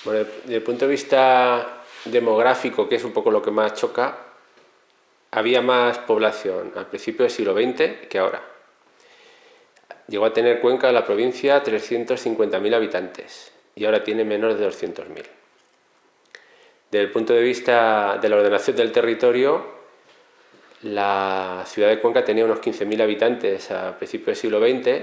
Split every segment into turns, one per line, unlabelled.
Bueno, desde el punto de vista demográfico, que es un poco lo que más choca, había más población al principio del siglo XX que ahora. Llegó a tener Cuenca, la provincia, 350.000 habitantes y ahora tiene menos de 200.000. Desde el punto de vista de la ordenación del territorio, la ciudad de Cuenca tenía unos 15.000 habitantes a principios del siglo XX,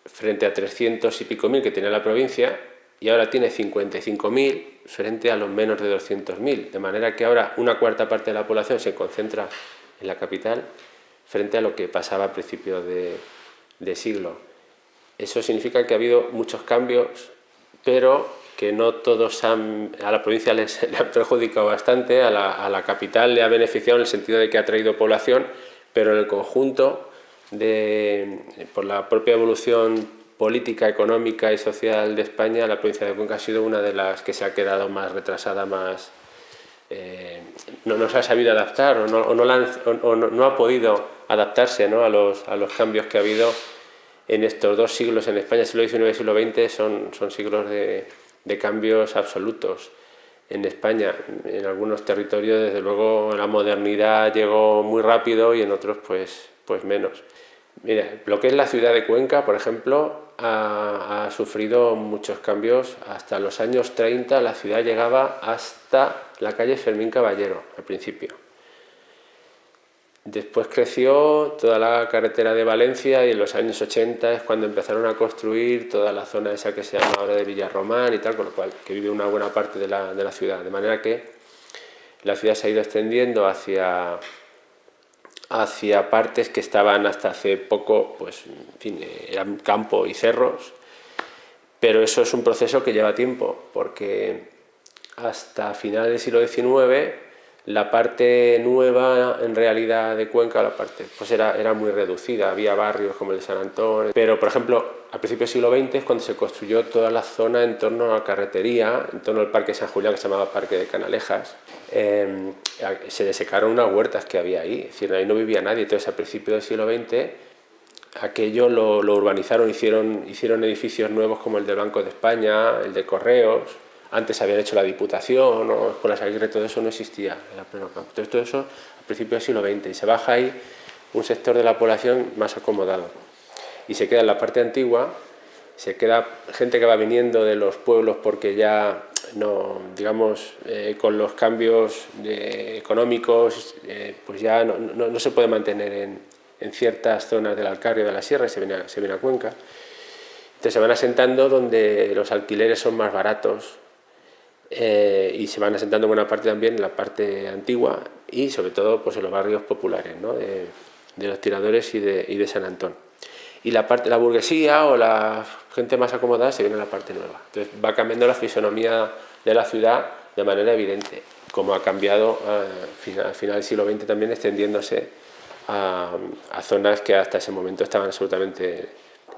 frente a 300 y pico mil que tenía la provincia, y ahora tiene 55.000 frente a los menos de 200.000, de manera que ahora una cuarta parte de la población se concentra en la capital frente a lo que pasaba a principios de siglo. Eso significa que ha habido muchos cambios, pero que no todos a la provincia le han perjudicado bastante, a la capital le ha beneficiado en el sentido de que ha traído población, pero en el conjunto, por la propia evolución política, económica y social de España, la provincia de Cuenca ha sido una de las que se ha quedado más retrasada, no se ha sabido adaptar o no ha podido adaptarse, ¿no?, a los cambios que ha habido en estos dos siglos en España. Siglo XIX y siglo XX son siglos de cambios absolutos en España. En algunos territorios, desde luego, la modernidad llegó muy rápido y en otros pues menos. Mira, lo que es la ciudad de Cuenca, por ejemplo, ha sufrido muchos cambios. Hasta los años 30 la ciudad llegaba hasta la calle Fermín Caballero, al principio. Después creció toda la carretera de Valencia y en los años 80 es cuando empezaron a construir toda la zona esa que se llama ahora de Villarromán y tal, con lo cual que vive una buena parte de la ciudad. De manera que la ciudad se ha ido extendiendo hacia partes que estaban hasta hace poco, pues, en fin, eran campo y cerros, pero eso es un proceso que lleva tiempo, porque hasta finales del siglo XIX la parte nueva, en realidad, de Cuenca, la parte, pues era muy reducida. Había barrios como el de San Antón, pero, por ejemplo, a principios del siglo XX es cuando se construyó toda la zona en torno a la carretería, en torno al Parque San Julián, que se llamaba Parque de Canalejas. Se desecaron unas huertas que había ahí, es decir, ahí no vivía nadie. Entonces, a principios del siglo XX, aquello lo urbanizaron, hicieron edificios nuevos como el del Banco de España, el de Correos. Antes habían hecho la Diputación o Escuelas Aguirre, todo eso no existía, era pleno campo. Entonces, todo eso a principios del siglo XX, y se baja ahí un sector de la población más acomodado. Y se queda en la parte antigua, se queda gente que va viniendo de los pueblos porque ya no, digamos, con los cambios económicos, pues ya no se puede mantener en ciertas zonas del Alcarria o de la Sierra, y se viene a Cuenca. Entonces se van asentando donde los alquileres son más baratos, y se van asentando buena parte también en la parte antigua y sobre todo pues en los barrios populares, ¿no?, de los Tiradores y de San Antón. Y la burguesía o la gente más acomodada se viene a la parte nueva. Entonces va cambiando la fisonomía de la ciudad de manera evidente, como ha cambiado al final del siglo XX también, extendiéndose a zonas que hasta ese momento estaban absolutamente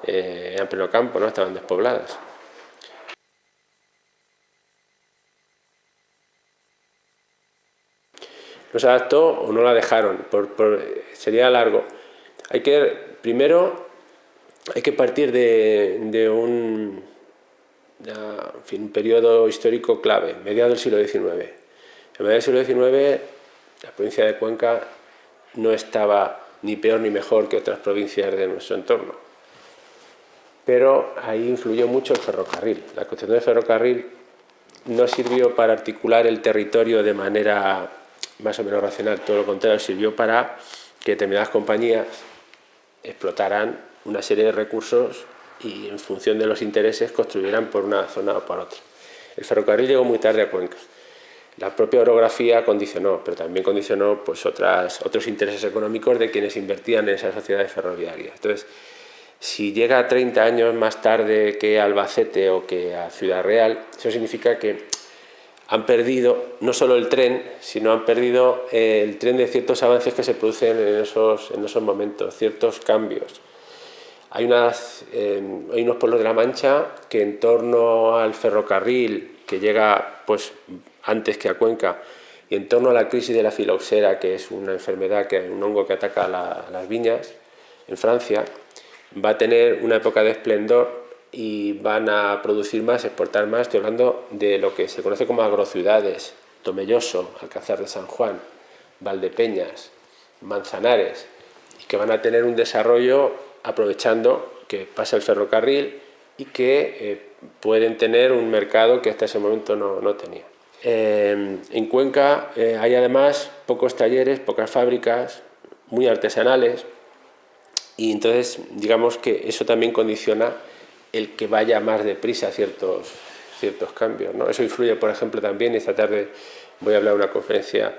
en pleno campo, ¿no?, estaban despobladas. No se adaptó o no la dejaron, sería largo. Primero hay que partir de un periodo histórico clave, mediados del siglo XIX. En mediados del siglo XIX la provincia de Cuenca no estaba ni peor ni mejor que otras provincias de nuestro entorno, pero ahí influyó mucho el ferrocarril. La construcción del ferrocarril no sirvió para articular el territorio de manera más o menos racional, todo lo contrario, sirvió para que determinadas compañías explotaran una serie de recursos y en función de los intereses construyeran por una zona o por otra. El ferrocarril llegó muy tarde a Cuenca. La propia orografía condicionó, pero también condicionó pues otros intereses económicos de quienes invertían en esas sociedades ferroviarias. Entonces, si llega a 30 años más tarde que a Albacete o que a Ciudad Real, eso significa que han perdido no solo el tren, sino han perdido el tren de ciertos avances que se producen en esos momentos, ciertos cambios. Hay unos pueblos de la Mancha que, en torno al ferrocarril, que llega pues antes que a Cuenca, y en torno a la crisis de la filoxera, que es una enfermedad, un hongo que ataca las viñas en Francia, va a tener una época de esplendor y van a producir más, exportar más. Estoy hablando de lo que se conoce como agrociudades: Tomelloso, Alcázar de San Juan, Valdepeñas, Manzanares, y que van a tener un desarrollo aprovechando que pasa el ferrocarril y que pueden tener un mercado que hasta ese momento no tenía. En Cuenca hay además pocos talleres, pocas fábricas, muy artesanales, y entonces digamos que eso también condiciona el que vaya más deprisa ciertos cambios, ¿no? Eso influye, por ejemplo, también, esta tarde voy a hablar en una conferencia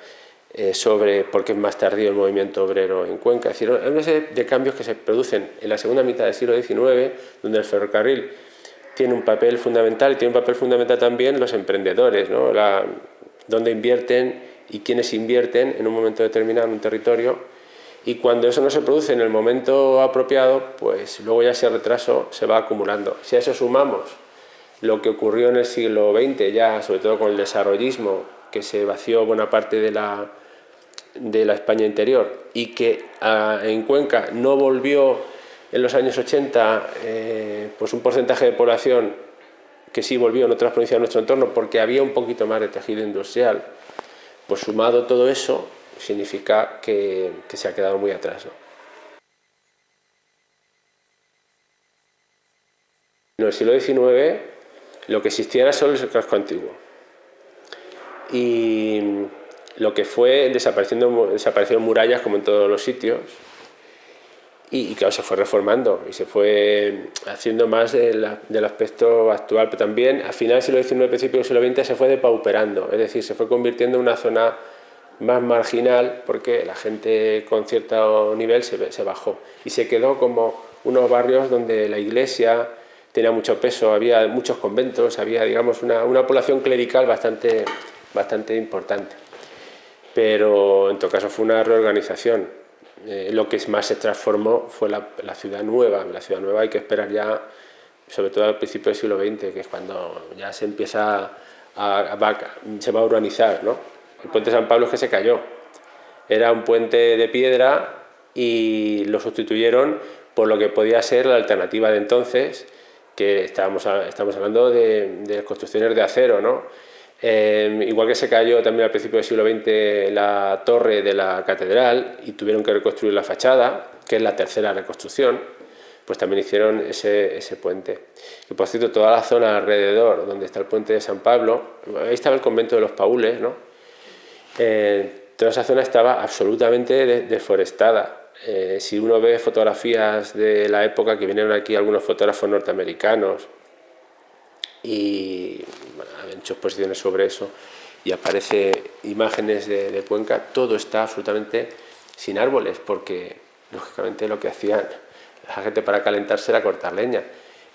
sobre por qué es más tardío el movimiento obrero en Cuenca. Es decir, hay una serie de cambios que se producen en la segunda mitad del siglo XIX, donde el ferrocarril tiene un papel fundamental, y tiene un papel fundamental también los emprendedores, ¿no? Dónde invierten y quiénes invierten en un momento determinado en un territorio, y cuando eso no se produce en el momento apropiado, pues luego ya ese retraso se va acumulando. Si a eso sumamos lo que ocurrió en el siglo XX, ya sobre todo con el desarrollismo, que se vació buena parte de la España interior, y que en Cuenca no volvió en los años 80 pues un porcentaje de población que sí volvió en otras provincias de nuestro entorno, porque había un poquito más de tejido industrial, pues sumado todo eso significa que se ha quedado muy atrás, ¿no? En el siglo XIX lo que existía era solo el casco antiguo, y lo que fue desaparecieron murallas como en todos los sitios, y claro, se fue reformando y se fue haciendo más del aspecto actual, pero también a finales del siglo XIX, principios del siglo XX se fue depauperando, es decir, se fue convirtiendo en una zona más marginal, porque la gente con cierto nivel se bajó y se quedó como unos barrios donde la iglesia tenía mucho peso, había muchos conventos, había, digamos, una población clerical bastante importante. Pero en todo caso fue una reorganización. Lo que más se transformó fue la ciudad nueva. La ciudad nueva hay que esperar ya, sobre todo al principio del siglo XX, que es cuando ya se empieza se va a urbanizar, ¿no? El puente de San Pablo es que se cayó. Era un puente de piedra y lo sustituyeron por lo que podía ser la alternativa de entonces, que estamos hablando de construcciones de acero, ¿no? Igual que se cayó también al principio del siglo XX la torre de la catedral y tuvieron que reconstruir la fachada, que es la tercera reconstrucción, pues también hicieron ese puente. Y por cierto, toda la zona alrededor, donde está el puente de San Pablo, ahí estaba el convento de los Paules, ¿no? Toda esa zona estaba absolutamente deforestada. Si uno ve fotografías de la época, que vinieron aquí algunos fotógrafos norteamericanos y bueno, han hecho exposiciones sobre eso, y aparece imágenes de Cuenca, todo está absolutamente sin árboles, porque lógicamente lo que hacían la gente para calentarse era cortar leña.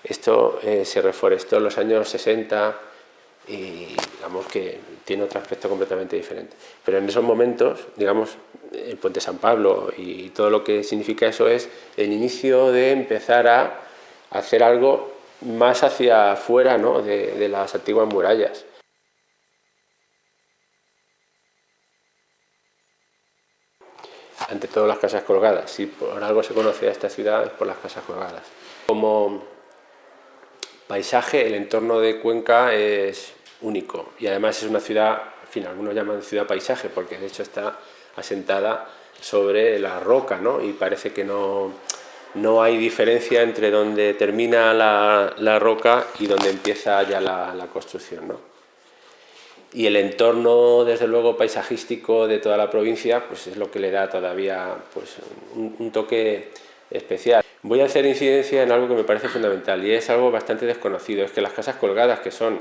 Esto se reforestó en los años 60 y digamos que tiene otro aspecto completamente diferente. Pero en esos momentos, digamos, el puente San Pablo y todo lo que significa eso es el inicio de empezar a hacer algo más hacia afuera, ¿no?, de las antiguas murallas. Ante todo, las casas colgadas. Si por algo se conoce a esta ciudad es por las casas colgadas. Como paisaje, el entorno de Cuenca es único, y además es una ciudad, en fin, algunos llaman ciudad paisaje, porque de hecho está asentada sobre la roca, ¿no? Y parece que no hay diferencia entre donde termina la roca y donde empieza ya la construcción, ¿no? Y el entorno, desde luego, paisajístico de toda la provincia, pues es lo que le da todavía, pues, un toque especial. Voy a hacer incidencia en algo que me parece fundamental, y es algo bastante desconocido: es que las casas colgadas, que son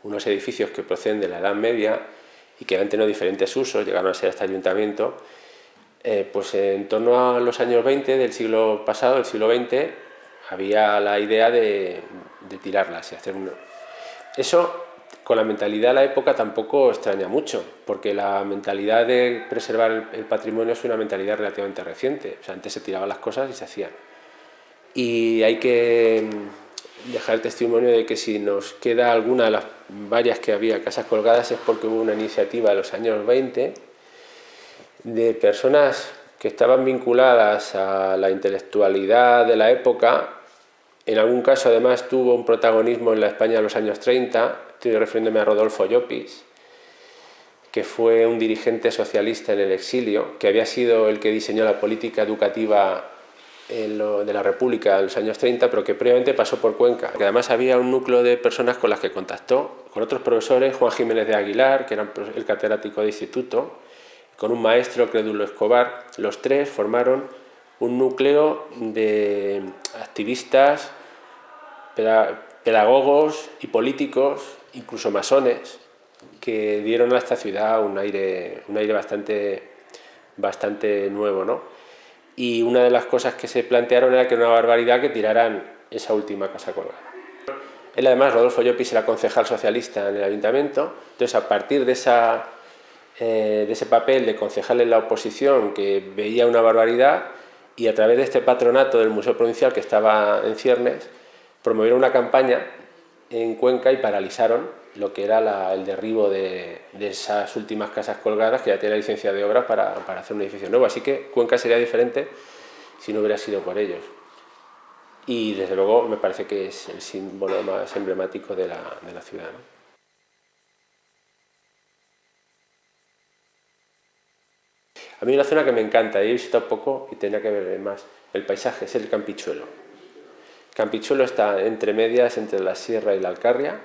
unos edificios que proceden de la Edad Media y que han tenido diferentes usos, llegaron a ser hasta ayuntamiento, pues en torno a los años 20 del siglo pasado, del siglo XX, había la idea de tirarlas y hacer uno. Eso, con la mentalidad de la época, tampoco extraña mucho, porque la mentalidad de preservar el patrimonio es una mentalidad relativamente reciente. O sea, antes se tiraban las cosas y se hacían. Y hay que dejar el testimonio de que si nos queda alguna de las varias que había casas colgadas es porque hubo una iniciativa en los años 20 de personas que estaban vinculadas a la intelectualidad de la época, en algún caso además tuvo un protagonismo en la España de los años 30, estoy refiriéndome a Rodolfo Llopis, que fue un dirigente socialista en el exilio, que había sido el que diseñó la política educativa de la República en los años 30, pero que previamente pasó por Cuenca. Que además había un núcleo de personas con las que contactó, con otros profesores, Juan Jiménez de Aguilar, que era el catedrático de instituto, con un maestro, Crédulo Escobar. Los tres formaron un núcleo de activistas, pedagogos y políticos, incluso masones, que dieron a esta ciudad un aire bastante nuevo, ¿no? Y una de las cosas que se plantearon era que era una barbaridad que tiraran esa última casa colgada. Él además, Rodolfo Llopis, era concejal socialista en el ayuntamiento, entonces a partir de ese papel de concejal en la oposición que veía una barbaridad, y a través de este patronato del Museo Provincial que estaba en ciernes, promovieron una campaña en Cuenca y paralizaron lo que era el derribo de esas últimas casas colgadas, que ya tenía licencia de obra para hacer un edificio nuevo. Así que Cuenca sería diferente si no hubiera sido por ellos. Y desde luego me parece que es el símbolo más emblemático de la ciudad, ¿no? A mí una zona que me encanta, he visitado poco y tenía que ver más, el paisaje, es el Campichuelo. Campichuelo está entre medias, entre la Sierra y la Alcarria,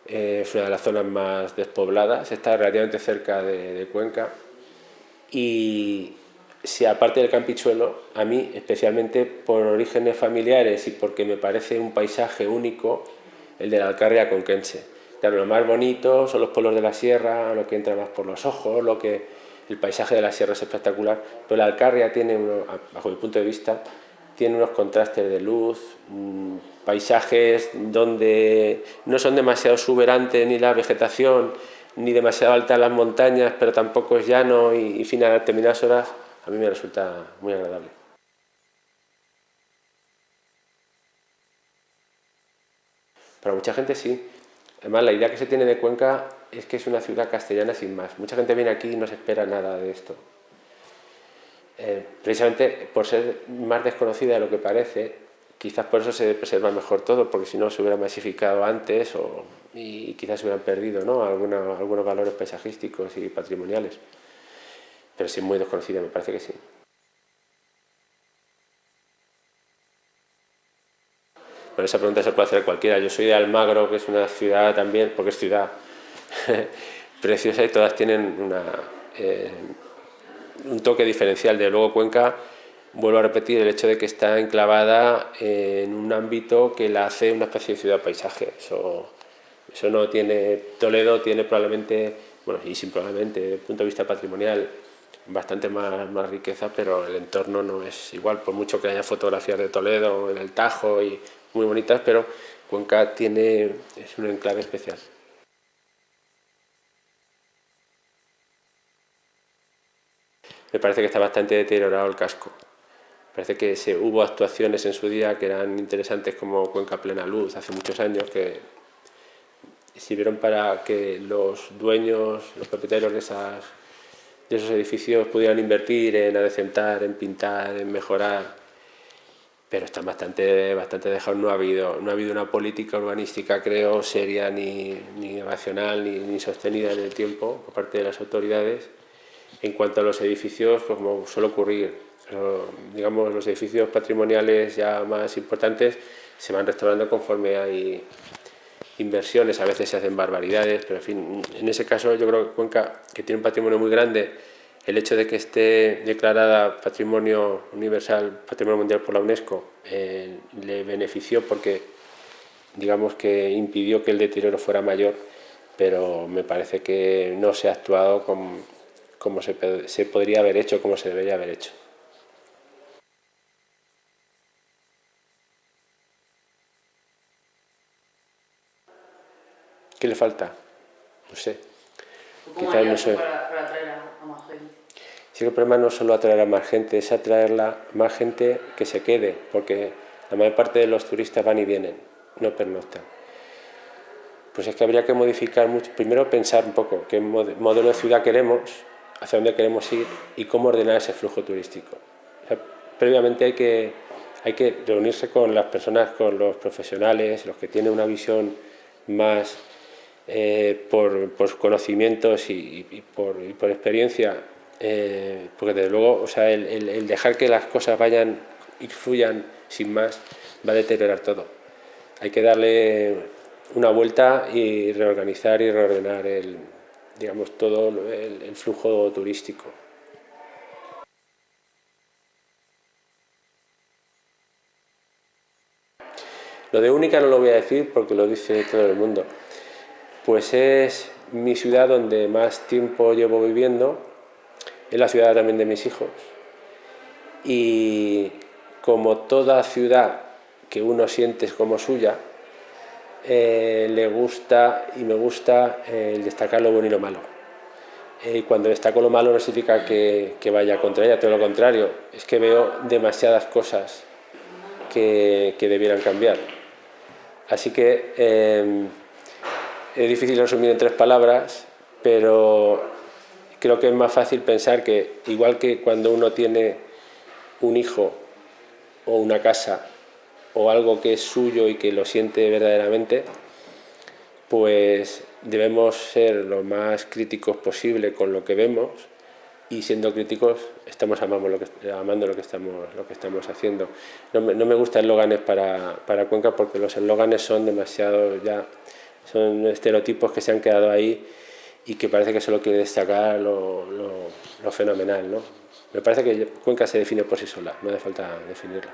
es una de las zonas más despobladas, está relativamente cerca de Cuenca, y si aparte del Campichuelo, a mí especialmente por orígenes familiares y porque me parece un paisaje único, el de la Alcarria conquense. Claro, lo más bonito son los pueblos de la sierra, lo que entra más por los ojos, el paisaje de la sierra es espectacular, pero la Alcarria tiene, bajo mi punto de vista, tiene unos contrastes de luz, paisajes donde no son demasiado exuberantes ni la vegetación, ni demasiado altas las montañas, pero tampoco es llano y fin, a determinadas horas a mí me resulta muy agradable. Para mucha gente sí. Además, la idea que se tiene de Cuenca es que es una ciudad castellana sin más. Mucha gente viene aquí y no se espera nada de esto. Precisamente por ser más desconocida de lo que parece, quizás por eso se preserva mejor todo, porque si no se hubiera masificado antes y quizás se hubieran perdido, ¿no?, algunos valores paisajísticos y patrimoniales. Pero sí, muy desconocida, me parece que sí. Bueno, esa pregunta se puede hacer cualquiera. Yo soy de Almagro, que es una ciudad también, porque es ciudad preciosa y todas tienen un toque diferencial. De luego Cuenca, vuelvo a repetir, el hecho de que está enclavada en un ámbito que la hace una especie de ciudad-paisaje. Eso no tiene. Toledo tiene probablemente, bueno, y sin probablemente, desde el punto de vista patrimonial, bastante más riqueza, pero el entorno no es igual, por mucho que haya fotografías de Toledo en el Tajo y muy bonitas, pero Cuenca es un enclave especial. Me parece que está bastante deteriorado el casco. Parece que hubo actuaciones en su día que eran interesantes, como Cuenca a plena luz, hace muchos años, que sirvieron para que los dueños, los propietarios de esos edificios pudieran invertir en adecentar, en pintar, en mejorar, pero están bastante dejados. No ha habido una política urbanística, creo, seria, ni racional, ni sostenida en el tiempo por parte de las autoridades. En cuanto a los edificios, pues como suele ocurrir, digamos, los edificios patrimoniales ya más importantes se van restaurando conforme hay inversiones, a veces se hacen barbaridades, pero en fin, en ese caso yo creo que Cuenca, que tiene un patrimonio muy grande, el hecho de que esté declarada Patrimonio Universal, Patrimonio Mundial por la UNESCO, le benefició porque, digamos, que impidió que el deterioro fuera mayor, pero me parece que no se ha actuado como se podría haber hecho, como se debería haber hecho. ¿Qué le falta? No sé.
Quizás no sé. Para atraer a más gente.
Sí, el problema no es solo atraer a más gente, es atraer más gente que se quede, porque la mayor parte de los turistas van y vienen, no pernoctan. Pues es que habría que modificar mucho. Primero pensar un poco qué modelo de ciudad queremos, hacia dónde queremos ir y cómo ordenar ese flujo turístico. O sea, previamente hay hay que reunirse con las personas, con los profesionales, los que tienen una visión más por conocimientos y por experiencia, porque desde luego, o sea, el dejar que las cosas vayan y fluyan sin más va a deteriorar todo. Hay que darle una vuelta y reorganizar y reordenar digamos, todo el flujo turístico. Lo de única no lo voy a decir porque lo dice todo el mundo. Pues es mi ciudad donde más tiempo llevo viviendo, es la ciudad también de mis hijos. Y como toda ciudad que uno siente como suya, le gusta y me gusta destacar lo bueno y lo malo. Y cuando destaco lo malo no significa que vaya contra ella, todo lo contrario, es que veo demasiadas cosas que debieran cambiar. Así que es difícil resumir en 3 palabras, pero creo que es más fácil pensar que, igual que cuando uno tiene un hijo o una casa o algo que es suyo y que lo siente verdaderamente, pues debemos ser lo más críticos posible con lo que vemos, y siendo críticos estamos amando lo que estamos haciendo. No me gustan eslóganes para Cuenca, porque los eslóganes son demasiado ya, son estereotipos que se han quedado ahí y que parece que solo quiere destacar lo fenomenal, ¿no? Me parece que Cuenca se define por sí sola, no hace falta definirla.